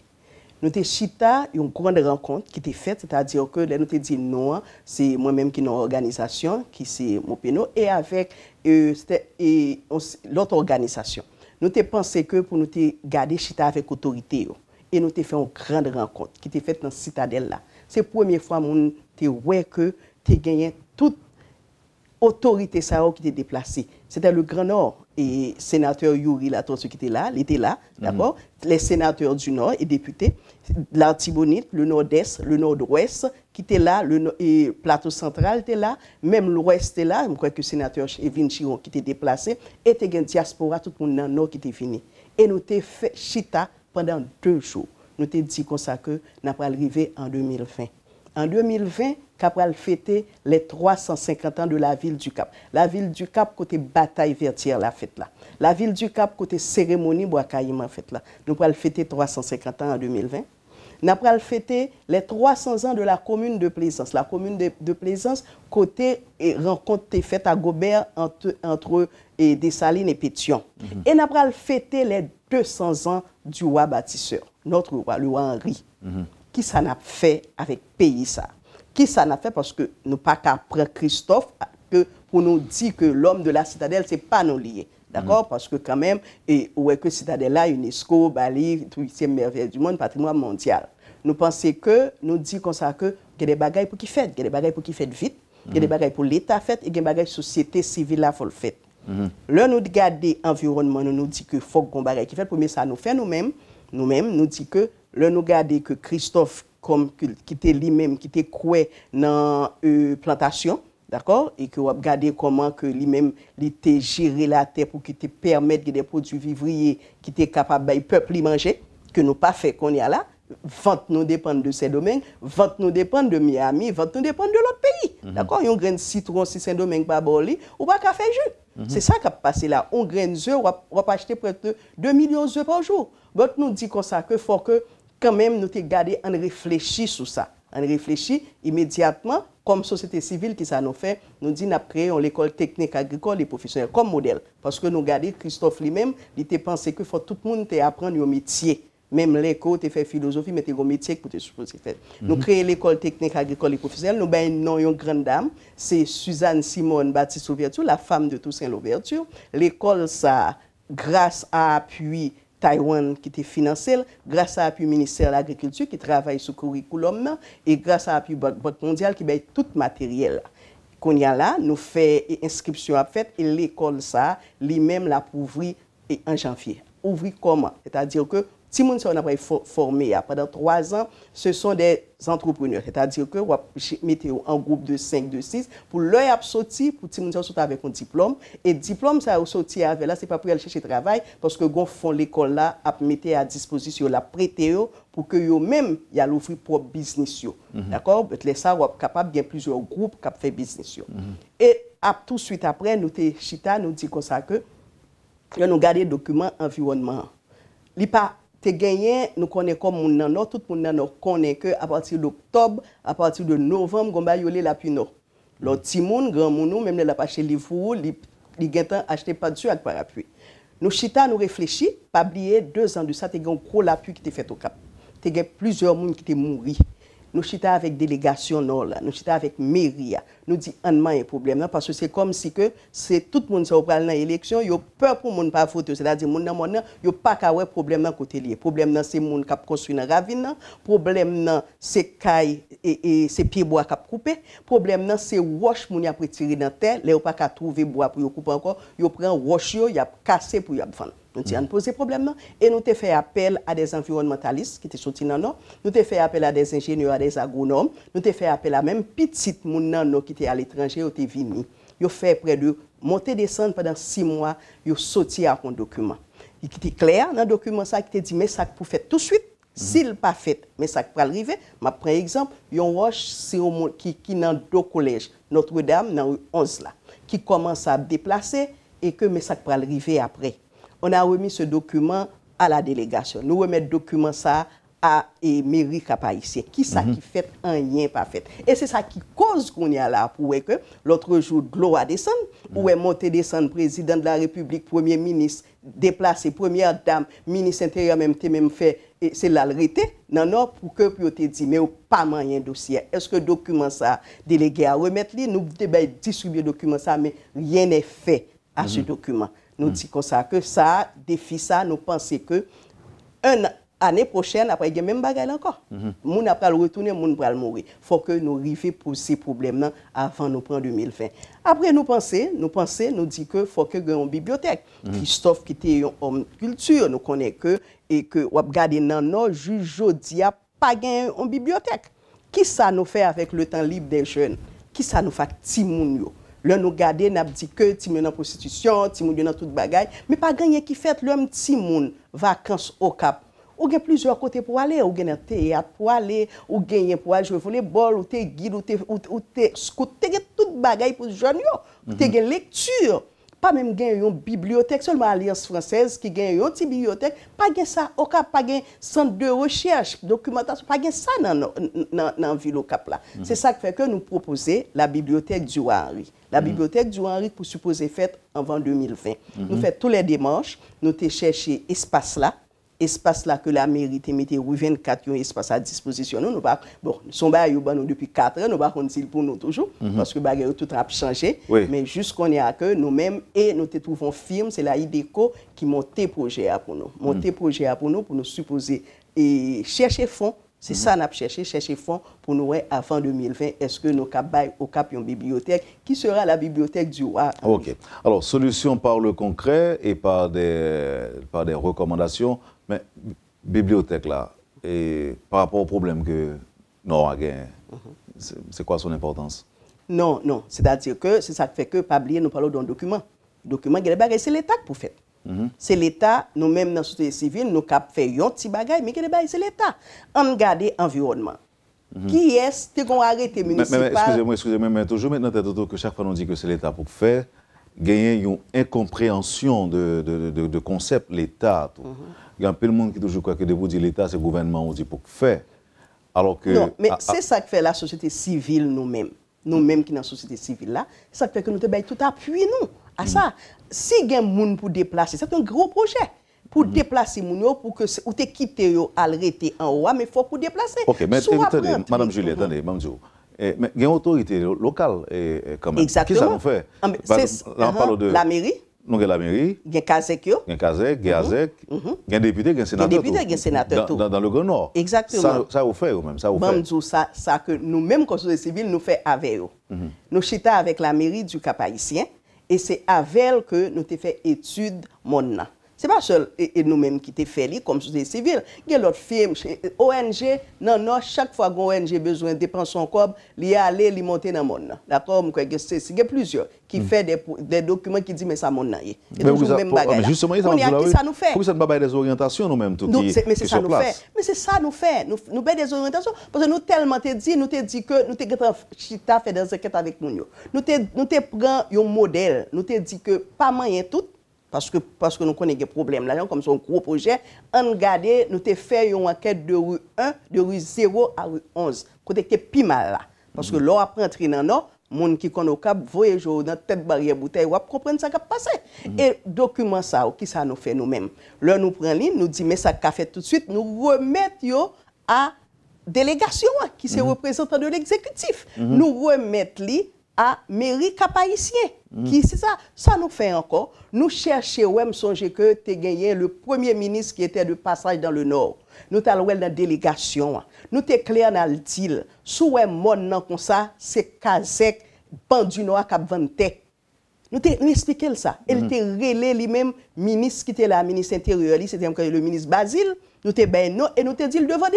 F: Nous avons chita une grande rencontre qui était faite, c'est-à-dire que nous avons dit non, c'est moi-même qui ai une organisation, qui c'est Mopeno, et avec l'autre organisation. Nous avons pensé que pour nous garder chita avec l'autorité. et nous avons fait une grande rencontre qui était faite dans la citadelle là. C'est la première fois que tu vois que tu as gagné toute autorité qui était déplacée. C'était le Grand Nord et sénateur Yuri Latorce qui était là, il était là, d'accord? Les sénateurs du Nord et députés, l'Artibonite, le Nord-Est, le Nord-Ouest qui était là, et Plateau Central était là, même l'Ouest était là, je crois que le sénateur Evin Chiron qui était déplacé, et il y a une diaspora, tout le monde dans le Nord qui était fini. Et nous avons fait chita pendant 2 jours. Nous avons dit comme ça que nous allons arriver en 2020. En 2020, Capral fêter les 350 ans de la ville du Cap. La ville du Cap, côté bataille vertière, la fête là. La ville du Cap, côté cérémonie, Boakaïma, fête là. Nous allons fêter 350 ans en 2020. Nous allons fêter les 300 ans de la commune de Plaisance. La commune de Plaisance, côté rencontre faite à Gobert entre Dessalines et Pétion. Et nous allons fêter les 200 ans du roi bâtisseur, notre roi, le roi Henri. Qui ça n'a fait avec pays ça? Qui ça n'a fait parce que nous pas qu'à prendre Christophe que pour nous dire que l'homme de la citadelle c'est pas nous lié. D'accord? Parce que quand même et ouais que citadelle là UNESCO, Bali, 8e merveille du monde, patrimoine mondial. Nous pensons que nous dit comme ça que il y a des bagages pour qui fait, il y a des bagages pour qui fait vite, il y a des bagages pour l'état fait et il y a des bagages société civile là faut le faire. Là nous regarder environnement nous dit que faut qu'on bagages qui fait pour ça nous fait nous-mêmes nous dit que là nous regarder que Christophe comme qui était lui-même qui était coué dans plantation, d'accord, et que on regarder comment que lui-même il était géré la terre pour qu'il te permettre des produits vivriers qui étaient capables de peuple manger que nous pas fait qu'on y a là. Vente nous dépend de ces domaines, vente nous dépend de Miami, vente nous dépend de l'autre pays. D'accord, un grain de citron si c'est un domaine pas boli ou pas café jus. C'est ça qui a passé là. Un grain d'œuf on va acheter près de 2 millions d'œufs par jour. Donc nous dit comme ça que faut que quand même nous te garder en réfléchir sur ça. On réfléchit immédiatement comme société civile qui ça nous fait, nous dit n'a créé l'école technique agricole et professionnelle comme modèle parce que nous garder Christophe lui-même, il était pensé que faut tout le monde te apprendre un métier. Même l'école te fait philosophie mais tu un métier pour te supposer faire. Nous créer l'école technique agricole et professionnelle, nous ben non une grande dame, c'est Suzanne Simone Baptiste Louverture, la femme de Toussaint Louverture. L'école ça grâce à appui Taïwan qui était financé, grâce à l'appui ministère de l'Agriculture qui travaille sur le curriculum et grâce à l'appui Banque mondiale qui paye tout matériel. Qu'on y a là, nous fait inscription à fait et l'école ça, lui-même l'a ouvri en janvier. Ouvri comment? C'est-à-dire que si on a formé pendant 3 ans, ce sont des entrepreneurs. C'est-à-dire que vous mettez en groupe de 5, de 6 pour leur sortir, pour que les sortent avec un diplôme. Et le diplôme, ça a sorti avec là, ce n'est pas pour aller chercher travail, parce que vous font l'école là, à mettre à disposition, la prêter pour que eux-mêmes, ils aient l'offrir propre business. D'accord? Les ça, vous êtes capable de plusieurs groupes qui font business. Et tout de suite après, nous dit comme ça que nous gardons les documents environnement. Il pas te gagné, nous connaissons comme nous tout le monde connaît que à partir d'octobre, à partir de novembre, on va y aller la pluie nord. Le petit monde, grand monde, même les pas chez les fous, les gâteaux acheter pas dessus avec parapluie. Nous chita, nous réfléchis, pas oublier 2 ans de ça, tu as un gros la pluie qui t'est fait au Cap. Tu as plusieurs monde qui t'est mouru. Nous chita avec délégation nord là, nous chita avec mairie. Nous dit en un problème parce que c'est comme si que c'est tout le monde qui pral dans élection, yo peur pour monde pas voter, c'est-à-dire monde dans monde yo pas ka ouais problème dans côté lié. Problème c'est monde qui construit dans ravine, problème c'est caille et c'est pied bois qui coupé, problème c'est roche moun y a retirer dans terre, là yo pas ka trouver bois pour yo couper encore, yo prend roche yo y a casser pour y a vendre. Nous avons posé problème et nous avons fait appel à des environnementalistes qui étaient sortis dans nous. Nous avons fait appel à des ingénieurs, à des agronomes. Nous avons fait appel à même petites moun qui étaient à l'étranger, qui étaient venus. Ils ont fait près de monter descendre pendant 6 mois. Ils ont sorti à un document. Il était clair dans le document ça qui dit mais ça pour faire tout de suite. S'il pas fait, mais ça pour arriver. Je prends exemple, il y a une roche qui dans 2 collèges, Notre-Dame dans 11 là, qui commence à déplacer et que mais ça pour arriver après. On a remis ce document à la délégation. Nous remettons le document ça à mairie Cap-Haïtien. Qui ça qui fait un lien pas fait. Et c'est ça qui cause qu'on y a là pour que l'autre jour de l'eau a descendu, ou est monté descendre président de la République, premier ministre, déplacé, première dame, ministre intérieur même fait c'est l'arrêté non pour que puis te dit mais pas moyen dossier. Est-ce que document ça délégué à remettre lui nous distribuer document ça mais rien n'est fait à ce document. Nous disons comme ça que ça défie ça nous pensons que Année prochaine, après, il y a même bagaille encore. Moun après le retourner, moun pral mourir. Faut que nous arrivions pour ces problèmes-là avant nous prendre 2020. Après, nous dit que faut que nous une bibliothèque. Christophe, qui était un homme culture, nous connaît que, et que, on regarde dans nos juges, jodi a pas une bibliothèque. Qui ça nous fait avec le temps libre des jeunes? Qui ça nous fait ti moun yo? Là, nous garder, n'a dit que ti moun dans prostitution, ti moun dans toute bagaille, mais pas gagner qui fait l'homme ti moun vacances au Cap. Ou gen plusieurs côtés pour aller, ou gen un théâtre pour aller, ou gen pour aller jouer volleyball, ou te guide, ou te scout, te gen toute bagaille pour jeunes yo, te gen lecture. Pas même gen une bibliothèque, seulement Alliance française qui gen une petite bibliothèque, pas gen ça au Cap, pas gen centre de recherche, documentation, pas gen ça dans ville au Cap là. C'est ça qui fait que nous proposons la bibliothèque du Henri. La bibliothèque du Henri pour supposer faite avant 2020. Nous faisons tous les démarches, nous te chercher espace là que la mairie te mette rue 24 un espace à disposition nous pas bon son bail nous depuis 4 ans nous pas connait pour nous toujours parce que bagarre tout a changé mais juste qu'on est à que nous-mêmes et nous te trouvons firme c'est la IDECO qui monter projet pour nous pour nous supposer et chercher fonds. C'est ça n'a chercher fonds pour nous avant 2020 est-ce que nous au cap une bibliothèque qui sera la bibliothèque du roi.
B: OK. Alors solution par le concret et par des recommandations. Mais bibliothèque là, et par rapport au problème que nous avons, c'est quoi son importance?
F: Non, c'est-à-dire que c'est ça qui fait que, pas oublier, nous parlons d'un document. Document, c'est l'État qui fait. C'est l'État, nous-mêmes dans la société civile, nous avons fait un petit bagage, mais c'est l'État. On regarde l'environnement. Qui est-ce qui a arrêté municipal?
B: Excusez-moi, mais toujours maintenant, que chaque fois on dit que c'est l'État pour faire, gagner une incompréhension de concept l'État. Il y a peu de monde qui toujours croit que de vous dire l'État, c'est le gouvernement, on dit pour faire. Alors que. Non,
F: mais c'est ça que fait la société civile nous-mêmes. Nous-mêmes qui dans la société civile là, ça fait que nous te baillons tout appui nous à ça. Si il y a des gens pour déplacer, c'est un gros projet. Pour déplacer les gens, pour que ou te quitter arrêter en haut, mais il faut pour déplacer.
B: OK, mais attendez, Madame Julie, attendez, Mme Djo. Mais il y a une autorité locale quand même.
F: Exactement.
B: Qui ça nous fait?
F: Là, on parle de la mairie.
B: Nous avons la mairie.
F: Il y a Kazek.
B: Il y a Kazek, il y a Azek. Il y a des députés, il y a un sénateur. Dans le Grand Nord.
F: Exactement.
B: Ça vous fait ou même ça vous fait.
F: Ça que nous-mêmes, comme société civile, nous faisons avec eux. Nous chita avec la mairie du Cap Haïtien et c'est avec elle que nous avons fait étude Monna. Ce n'est pas seul et nous-mêmes qui t'ai fait comme société civile. Il y a l'autre firme, ONG, non, chaque fois qu'un ONG a besoin de dépenser son corps, il y a aller, il monter dans le monde. D'accord? Il y a plusieurs qui fait des documents qui disent mais ça mon naïe.
B: Mais justement,
F: ça nous fait.
B: Pourquoi ça ne pas des orientations nous-mêmes tout
F: mais c'est ça nous fait. Mais c'est ça nous fait. Nous avons des orientations parce que nous tellement te dit que nous te chita fait des enquêtes avec nous. Nous te prend un modèle, nous te dit que pas moyen tout parce que nous connaissons des problèmes là comme son gros projet on regarde nous te fait une enquête de rue 1 de rue 0 à rue 11 côté que pi mal là parce que là après entrer dans non monde qui connaît au Cap voyageur dans tête barrière bouteille ou comprendre ça qui passe et document ça qui ça nous fait nous-mêmes là nous prend ligne nous dit mais ça qu'a fait tout de suite nous remettre yo à délégation qui c'est représentant de l'exécutif nous remettre li à mairie Cap Haïtien qui c'est ça nous fait encore nous chercher ouais me songer que tu gagné le premier ministre qui était de passage dans le nord nous t'allons dans délégation nous t'es clair dans le deal sous ouais mon nan comme ça c'est Kazek bandu noir cap vante nous expliquer ça elle t'est relé lui-même ministre qui était là ministre intérieur c'était le ministre Basile nous t'es ben non et nous t'es dit devant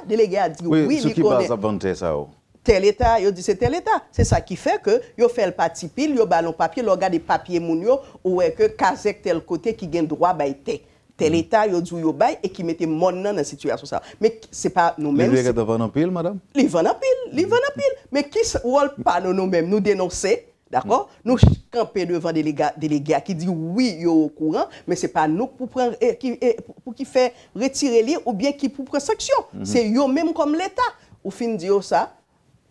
F: délégué a dit oui
B: ce qui passe à vante ça
F: tel état yo dit c'est tel état c'est ça qui fait que yo fait le parti pile yo ballon papier yo regarde papier moun yo ou est que Kazek tel côté qui gagne droit ba tel état yo dit yo bay et qui mettait mon dans la situation ça mais c'est pas nous mêmes
B: les vont en pile madame
F: les vont en pile mais qui rôle pas nous mêmes nous dénoncer d'accord nous camper devant délégué qui dit oui yo au courant mais c'est pas nous pour prendre pour qui fait retirer lui ou bien qui pour prendre sanction c'est yo même comme l'état ou fin dire ça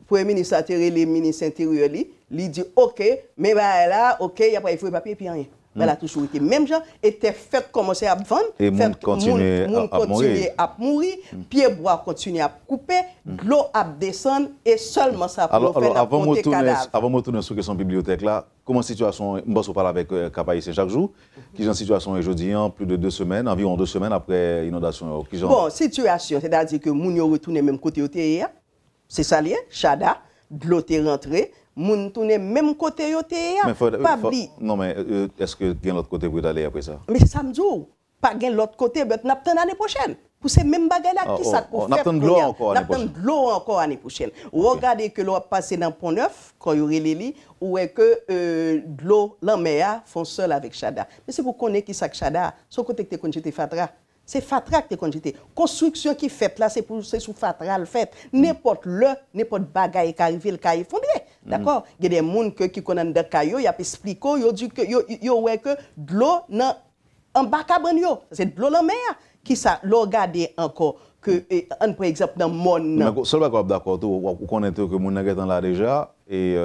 F: Premier ministre a tiré les ministres intérieurs, il dit OK, mais bah là, OK, il n'y a pas il faut papier puis rien. Elle a toujours été même gens était fait commencer à vendre
B: et monde continuer
F: à mourir, pied bois continuer à couper, l'eau à descendre et seulement ça pour faire la ponte cadavre.
B: Avant de retourner sur question bibliothèque là, comment la situation, on parle avec Cap-Haïtien chaque jour, qui est en situation aujourd'hui plus de 2 semaines, environ 2 semaines après l'inondation.
F: Bon, situation, c'est-à-dire que moun yo retourne même côté où t'es, c'est ça lié, Chada, de l'eau t'est rentré, moun tourne même côté où t'es, pas bli.
B: Non mais est-ce que y a l'autre côté pour aller après ça?
F: Mais c'est ça me dit, pas gain l'autre côté, mais n'attend l'année prochaine. Pour ces mêmes bagages là, qui ça pour faire?
B: N'attend de l'eau encore
F: l'année prochaine. Regardez que l'eau passé dans Pont-Neuf, quand il y aurait les lits, où est que de l'eau, la mer, font seul avec Chada. Mais c'est pour connaître qui ça que Chada, son côté que tu es Fatra. C'est Fatra que tu es construction qui fait là, c'est sous Fatra le fait. N'importe bagaille qui arrive, qui effondré. D'accord? Il y a des gens qui connaissent des cailloux, ils expliquent, ils disent que de l'eau en bas cabane, c'est de l'eau la mer. Qui ça, regarder encore que, par exemple, dans mon nom.
B: Seulement d'accord, vous connaissez que mon est là déjà et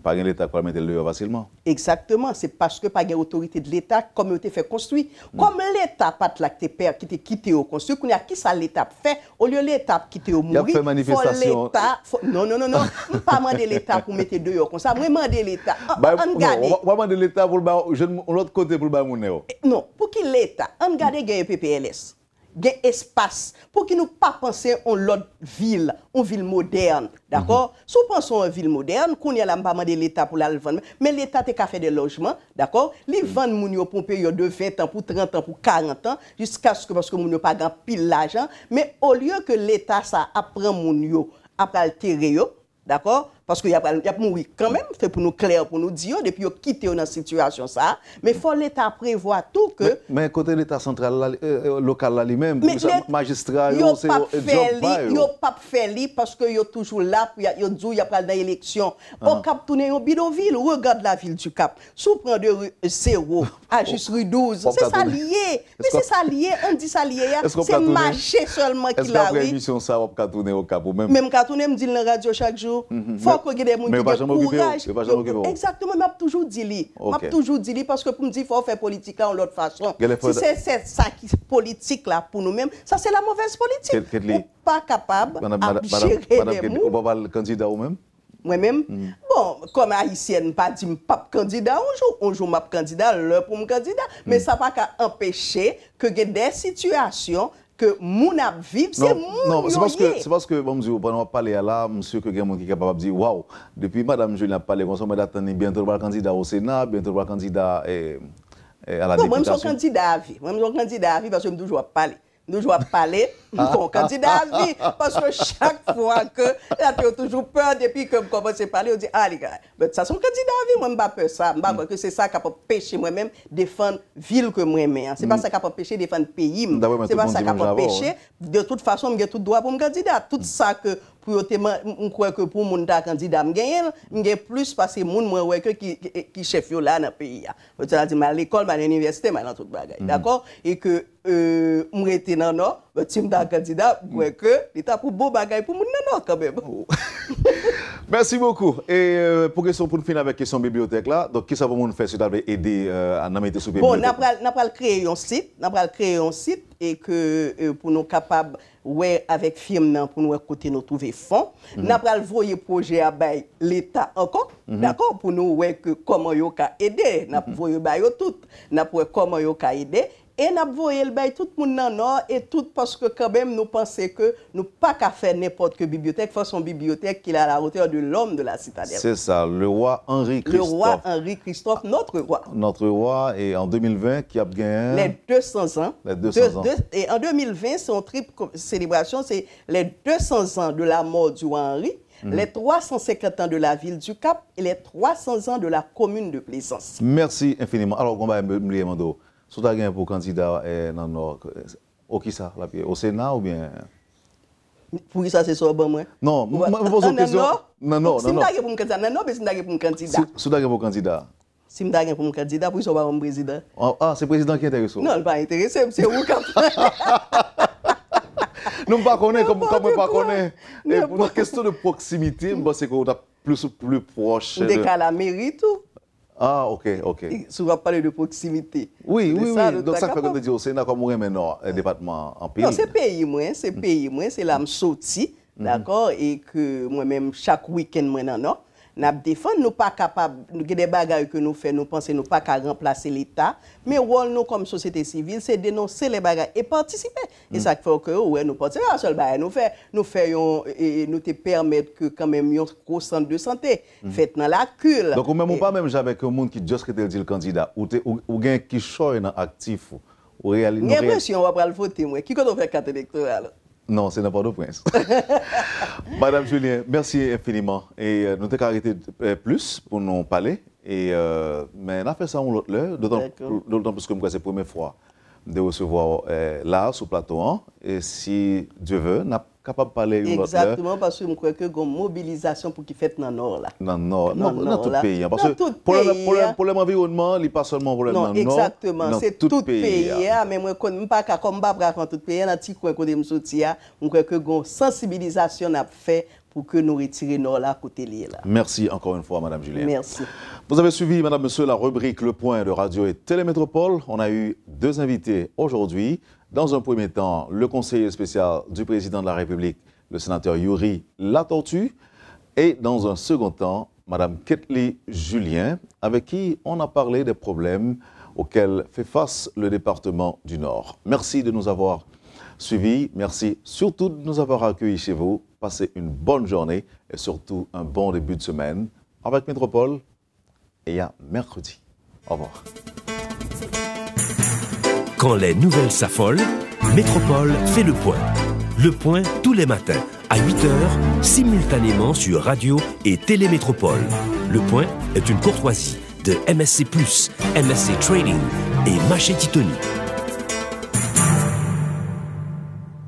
B: pas l'État qui mettre le facilement.
F: Exactement, c'est parce que pas une autorité de l'État comme il a fait construit. Comme l'État pas là que père qui t'a quitté au construit, qu'on a qui ça l'État fait au lieu l'État quitter au mourir.
B: Il a fait manifestation.
F: Non, pas demander l'État pour mettre dehors comme ça, moi demander l'État.
B: On va demander l'État pour l'autre côté pour le monnaie.
F: Non, pour qui l'État, on garde gagne PPLS. Gen espace pour que nous pas penser en l'autre ville, en ville moderne, d'accord? Si nous pensons en ville moderne, qu'on y a la de l'État pour la vendre, mais l'État est qu'à faire des logements, d'accord? Les vendre moun yo pour une période de 20 ans, pour 30 ans, pour 40 ans, jusqu'à ce que parce que moun yo pas grand pile l'argent, mais au lieu que l'État ça apprend moun yo après altérer yo, d'accord? Parce qu'il y a mourir quand même, c'est pour nous clair, pour nous dire, depuis qu'ils ont quitté dans cette situation, ça. Mais il faut l'État prévoir tout que.
B: Mais côté l'État central, local là lui-même, magistrat,
F: ils n'ont pas fait parce qu'ils sont toujours là, ils ont dit qu'il y a pas d'élection. Au Cap, tourner en bidonville, regarde la ville du Cap. Si on prend de rue 0 à juste rue 12, c'est ça lié. Mais c'est ça lié, on dit ça lié, c'est marché seulement qui l'a.
B: Est-ce qu'après l'émission, ça va tourner au Cap ou même?
F: Même quand on me dit dans la radio chaque jour, que des gens qui ont courage. Exactement, mais je toujours dit okay. Toujours dit parce que pour me dire qu'il faut faire politique là en l'autre façon. Si c'est ça qui est politique là pour nous-mêmes, ça c'est la mauvaise politique. On n'est pas capable de gérer les mots.
B: On va parler candidat ou même?
F: Moi-même, bon, comme haïtienne, pas dit pas candidat un jour m'a candidat, l'heure pour me candidat, mais ça pas qu'à empêcher que des situations que moun a vivre, c'est moun.
B: Non, c'est parce que bon, pendant qu'on parle là, monsieur que quelqu'un qui est capable de dire waouh, depuis madame Julien a parlé comme ça, mais d'attendre bientôt le candidat au Sénat, bientôt le candidat à la députation.
F: Moi je suis candidat à vie. Moi je suis candidat à vie parce que je toujours parler. Nous jouons parler, mon candidat à vie, parce que chaque fois que là, tu as toujours peur, depuis que je commence à parler, on dit, ah les gars, mais ça, son candidat à vie, moi, je n'ai pas peur ça. Je ne que c'est ça qui a empêché moi-même défendre la ville que moi-même. Ce n'est pas ça qui a empêché défendre le pays. Ce n'est pas ça qui a empêché. De toute façon, j'ai tout droit pour mon candidat. Tout ça que pour je crois que pour mon candidat, je gagne plus parce que mon moi qui chef là dans le pays. C'est-à-dire à l'école, à l'université, dans tout bagage. D'accord? Et que moi j'étais dans nord, le team d'un candidat, que l'État pour beau bagage pour mon nord quand même.
B: Merci beaucoup. Et pour finir avec la question bibliothèque là, donc qu'est-ce que vous faire si vous avez aidé à nous mettre sur la bibliothèque?
F: Bon, on va créer un site, et que pour nous capables ouais avec firme pour nous côté nous trouver fonds, on va envoyer projet à l'État encore, d'accord, pour nous ouais que comment yo ka aider, n'a envoyer ba yo tout, n'a pour comment yo ka aider. Et nous avons le tout le monde dans le nord et tout parce que quand même nous pensons que nous pas qu'à faire n'importe quelle bibliothèque, il faut son bibliothèque qui est à la hauteur de l'homme de la citadelle.
B: C'est ça, le roi Henri Christophe.
F: Le roi Henri Christophe, notre roi.
B: Notre roi, et en 2020, qui a gagné...
F: Les 200 ans.
B: Les 200 ans.
F: Et en 2020, son triple célébration, c'est les 200 ans de la mort du roi Henri, les 350 ans de la ville du Cap et les 300 ans de la commune de Plaisance.
B: Merci infiniment. Alors, on va me demander... Si vous avez pour candidat dans le Nord, au qui ça? Au Sénat ou bien?
F: Pour qui ça, c'est ça, bon, moi?
B: Non, je pose une question. Non.
F: Si je suis pour un candidat, non, mais si je suis pour un candidat.
B: Si vous avez pour candidat?
F: Si je suis pour un candidat, pour qui ça va un président?
B: Ah, c'est le président qui est intéressé?
F: Non, il n'est pas intéressé, c'est vous qui
B: nous ne connaissons pas comme on ne pas connaît. Pour une question de proximité, c'est qu'on est plus proche.
F: Dès qu'à la mairie, tout.
B: Ah, ok.
F: Si on parle de proximité.
B: Oui.
F: Ça,
B: donc ça fait comme dire au Sénat, comme on est maintenant, un département en pays.
F: Non, c'est pays, c'est là, je sorti, d'accord, et que moi-même, chaque week-end, moi, non. Nous défendons, nous pas capables, nous avons des bagages que nous faisons, nous pensons nous pas qu'à remplacer l'État, mais rôle nous comme société civile, c'est dénoncer les bagages et participer. Et ça fait que ouais, nous participons à seul bagage, nous te permettre que quand même un gros centre de santé fait dans la cule.
B: Donc même pas même jamais que monde qui juste dit le candidat ou gain qui choisit dans actif ou réalité.
F: J'ai l'impression on va le voter moi. Qui qu'on fait carte électorale?
B: Non, c'est n'importe Prince. Madame Julien, merci infiniment. Et nous t'avons arrêté plus pour nous parler. Mais on a fait ça en l'autre l'heure, d'autant plus que c'est la première fois de recevoir là, sur le plateau. Et si Dieu veut, on est capable de parler une autre l'heure.
F: Exactement, parce que je crois que y a une mobilisation pour qu'il fasse dans le Nord.
B: Dans le Nord, dans tout le pays. Parce que pour l'environnement, il n'est pas seulement pour le Nord.
F: Non, exactement, c'est tout le pays. Mais moi, je ne pas comme tout le pays, dans le petit coin où je suis, je crois que une sensibilisation a fait pour que nous retirions Nord là, côté là.
B: Merci encore une fois, Madame Julien.
F: Merci.
B: Vous avez suivi, Madame, Monsieur, la rubrique Le Point de Radio et Télémétropole. On a eu 2 invités aujourd'hui. Dans un premier temps, le conseiller spécial du président de la République, le sénateur Yuri Latortue. Et dans un second temps, Madame Ketli Julien, avec qui on a parlé des problèmes auxquels fait face le département du Nord. Merci de nous avoir suivis. Merci surtout de nous avoir accueillis chez vous. Passez une bonne journée et surtout un bon début de semaine avec Métropole et à mercredi. Au revoir.
A: Quand les nouvelles s'affolent, Métropole fait le point. Le point tous les matins à 8h, simultanément sur Radio et Télémétropole. Le point est une courtoisie de MSC+, MSC Trading et Machete Tony.